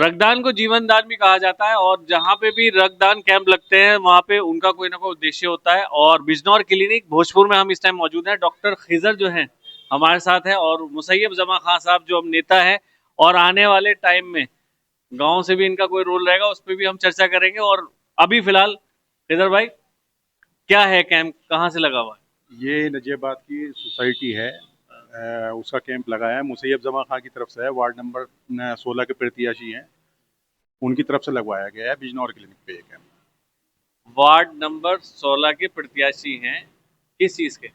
रक्तदान को जीवन दान भी कहा जाता है और जहाँ पे भी रक्तदान कैंप लगते हैं वहाँ पे उनका कोई ना कोई उद्देश्य होता है। और बिजनौर क्लिनिक भोजपुर में हम इस टाइम मौजूद हैं। डॉक्टर खिजर जो हैं हमारे साथ है और मुसैयब जमा खान साहब जो अब नेता है, और आने वाले टाइम में गांव से भी इनका कोई रोल रहेगा, उस पर भी हम चर्चा करेंगे। और अभी फिलहाल खिजर भाई, क्या है कैंप, कहाँ से लगा हुआ है? ये नजियाबाद की सोसाइटी है, उसका कैंप लगाया है। मुसैयब जमा खां की तरफ से है, वार्ड नंबर 16 के प्रत्याशी हैं, उनकी तरफ से लगवाया गया है बिजनौर क्लिनिक पे ये कैंप। वार्ड नंबर 16 के प्रत्याशी हैं, किस चीज के?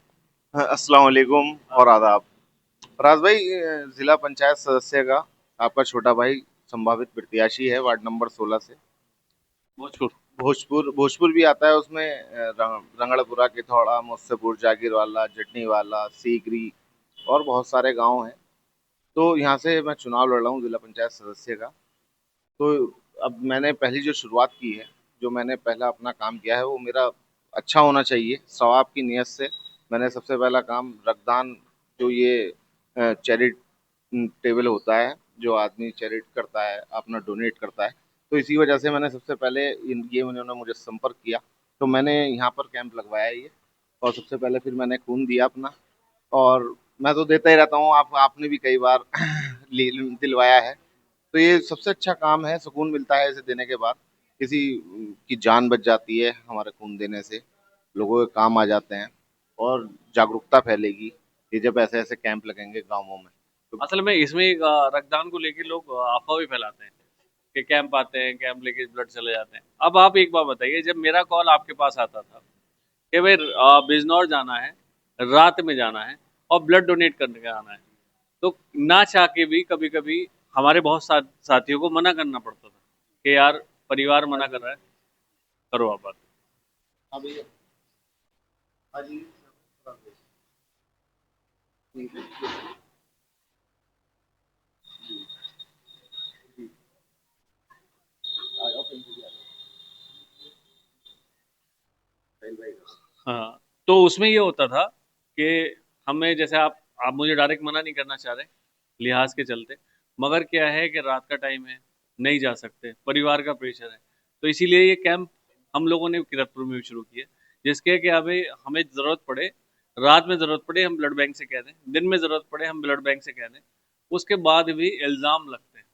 अस्सलाम वालेकुम और आदाब। राज भाई, जिला पंचायत सदस्य का आपका छोटा भाई संभावित प्रत्याशी है वार्ड नंबर 16 से। भोजपुर। भोजपुर भोजपुर भी आता है उसमें। रंगड़पुरा, किथौड़ा, मुस्सेपुर, जागीरवाला, जटनीवाला, सीकरी और बहुत सारे गांव हैं। तो यहाँ से मैं चुनाव लड़ रहा हूँ जिला पंचायत सदस्य का। तो अब मैंने पहली जो शुरुआत की है, जो मैंने पहला अपना काम किया है वो मेरा अच्छा होना चाहिए, सवाब की नीयत से। मैंने सबसे पहला काम रक्तदान, जो ये चैरिटेबल होता है, जो आदमी चैरिट करता है, अपना डोनेट करता है, तो इसी वजह से मैंने सबसे पहले ये उन्होंने मुझे संपर्क किया, तो मैंने यहाँ पर कैंप लगवाया ये। और सबसे पहले फिर मैंने खून दिया अपना, और मैं तो देता ही रहता हूँ, आपने भी कई बार दिलवाया है। तो ये सबसे अच्छा काम है, सुकून मिलता है इसे देने के बाद। किसी की जान बच जाती है हमारे खून देने से, लोगों के काम आ जाते हैं और जागरूकता फैलेगी ये जब ऐसे ऐसे कैंप लगेंगे गाँवों में। तो असल में इसमें एक रक्तदान को लेके लोग अफवाह भी फैलाते हैं कि कैंप आते हैं, कैंप लेके ब्लड चले जाते हैं। अब आप एक बात बताइए, जब मेरा कॉल आपके पास आता था कि भाई बिजनौर जाना है, रात में जाना है और ब्लड डोनेट करने का आना है, तो ना चाह के भी कभी कभी हमारे बहुत साथियों को मना करना पड़ता था कि यार परिवार मना कर रहा है, करो आप बात। अभी हाँ, तो उसमें ये होता था कि हमें, जैसे आप मुझे डायरेक्ट मना नहीं करना चाह रहे लिहाज के चलते, मगर क्या है कि रात का टाइम है, नहीं जा सकते, परिवार का प्रेशर है, तो इसीलिए ये कैंप हम लोगों ने किरतपुर में भी शुरू किया, जिसके कि अभी हमें ज़रूरत पड़े, रात में ज़रूरत पड़े हम ब्लड बैंक से कह दें, दिन में ज़रूरत पड़े हम ब्लड बैंक से कह दें, उसके बाद भी इल्ज़ाम लगते हैं।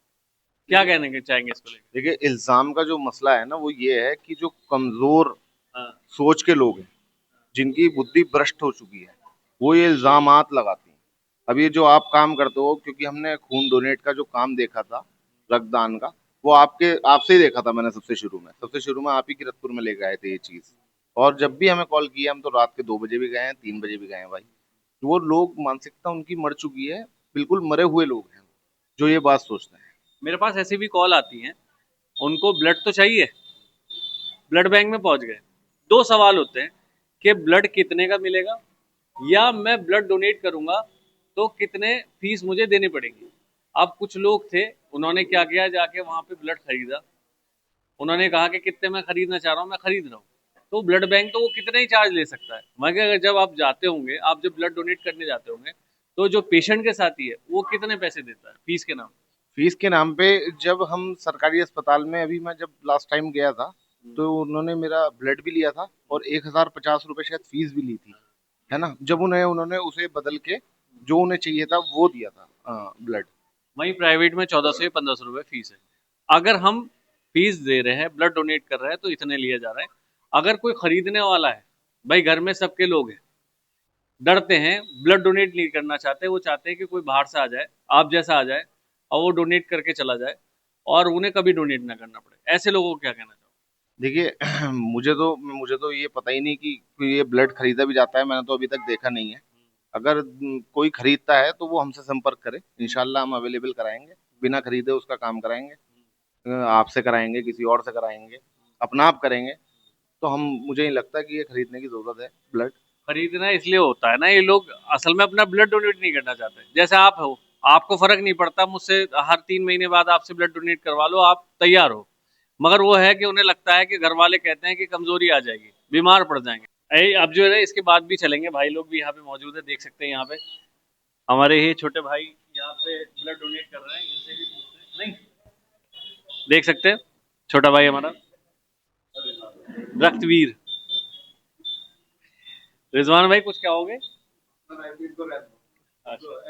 क्या कहने के चाहेंगे इसको लेकर? देखिए, इल्ज़ाम का जो मसला है ना, वो ये है कि जो कमज़ोर हाँ। सोच के लोग हैं, जिनकी बुद्धि भ्रष्ट हो चुकी है, वो ये इल्ज़ामात लगाती हैं। अब ये जो आप काम करते हो, क्योंकि हमने खून डोनेट का जो काम देखा था, रक्तदान का, वो आपसे ही देखा था मैंने सबसे शुरू में आप ही किरतपुर में लेके आए थे ये चीज़। और जब भी हमें कॉल किया, हम तो रात के 2 बजे भी गए हैं, 3 बजे भी गए हैं भाई। तो वो लोग, मानसिकता उनकी मर चुकी है, बिल्कुल मरे हुए लोग हैं जो ये बात सोचते हैं। मेरे पास ऐसी भी कॉल आती हैं, उनको ब्लड तो चाहिए, ब्लड बैंक में पहुंच गए, दो सवाल होते हैं कि ब्लड कितने का मिलेगा, या मैं ब्लड डोनेट करूंगा तो कितने फीस मुझे देनी पड़ेगी। अब कुछ लोग थे, उन्होंने क्या किया, जाके वहां पे ब्लड खरीदा, उन्होंने कहा कि कितने मैं खरीदना चाह रहा हूँ, मैं खरीद रहा हूँ। तो ब्लड बैंक तो वो कितना ही चार्ज ले सकता है, मगर जब आप जाते होंगे, आप जब ब्लड डोनेट करने जाते होंगे, तो जो पेशेंट के साथी है वो कितने पैसे देता है फीस के नाम? फीस के नाम पे, जब हम सरकारी अस्पताल में, अभी मैं जब लास्ट टाइम गया था, तो उन्होंने मेरा ब्लड भी लिया था और 1050 रुपये शायद फीस भी ली थी, है ना। जब उन्होंने उसे बदल के जो उन्हें चाहिए था वो दिया था ब्लड। वहीं प्राइवेट में 1400 या 1500 रुपये फीस है। अगर हम फीस दे रहे हैं, ब्लड डोनेट कर रहे हैं, तो इतने लिया जा रहा है। अगर कोई खरीदने वाला है, भाई घर में सबके लोग हैं, डरते हैं, ब्लड डोनेट नहीं करना चाहते, वो चाहते हैं कि कोई बाहर से आ जाए, आप जैसा आ जाए, और वो डोनेट करके चला जाए, और उन्हें कभी डोनेट ना करना पड़े। ऐसे लोगों को क्या कहना चाहो? देखिए, मुझे तो ये पता ही नहीं कि ये ब्लड खरीदा भी जाता है, मैंने तो अभी तक देखा नहीं है। अगर कोई खरीदता है तो वो हमसे संपर्क करे, इंशाल्लाह हम अवेलेबल कराएंगे, बिना खरीदे उसका काम कराएंगे। आपसे कराएंगे, किसी और से कराएंगे, अपना आप करेंगे। तो हम मुझे नहीं लगता कि ये खरीदने की जरूरत है ब्लड। खरीदना इसलिए होता है ना, ये लोग असल में अपना ब्लड डोनेट नहीं करना चाहते। जैसे आप हो, आपको फर्क नहीं पड़ता, मुझसे हर 3 महीने बाद आपसे ब्लड डोनेट करवा लो, आप तैयार हो, मगर वो है कि उन्हें लगता है कि घर वाले कहते हैं कि कमजोरी आ जाएगी, बीमार पड़ जाएंगे। अब जो है ना, इसके बाद भी चलेंगे, भाई लोग भी यहाँ पे मौजूद है, देख सकते हैं यहाँ पे हमारे ये छोटे भाई यहाँ पे ब्लड डोनेट कर रहे हैं, इनसे भी पूछते हैं। नहीं, देख सकते हैं छोटा भाई हमारा रक्तवीर। रिजवान भाई कुछ क्या होगे? अच्छा।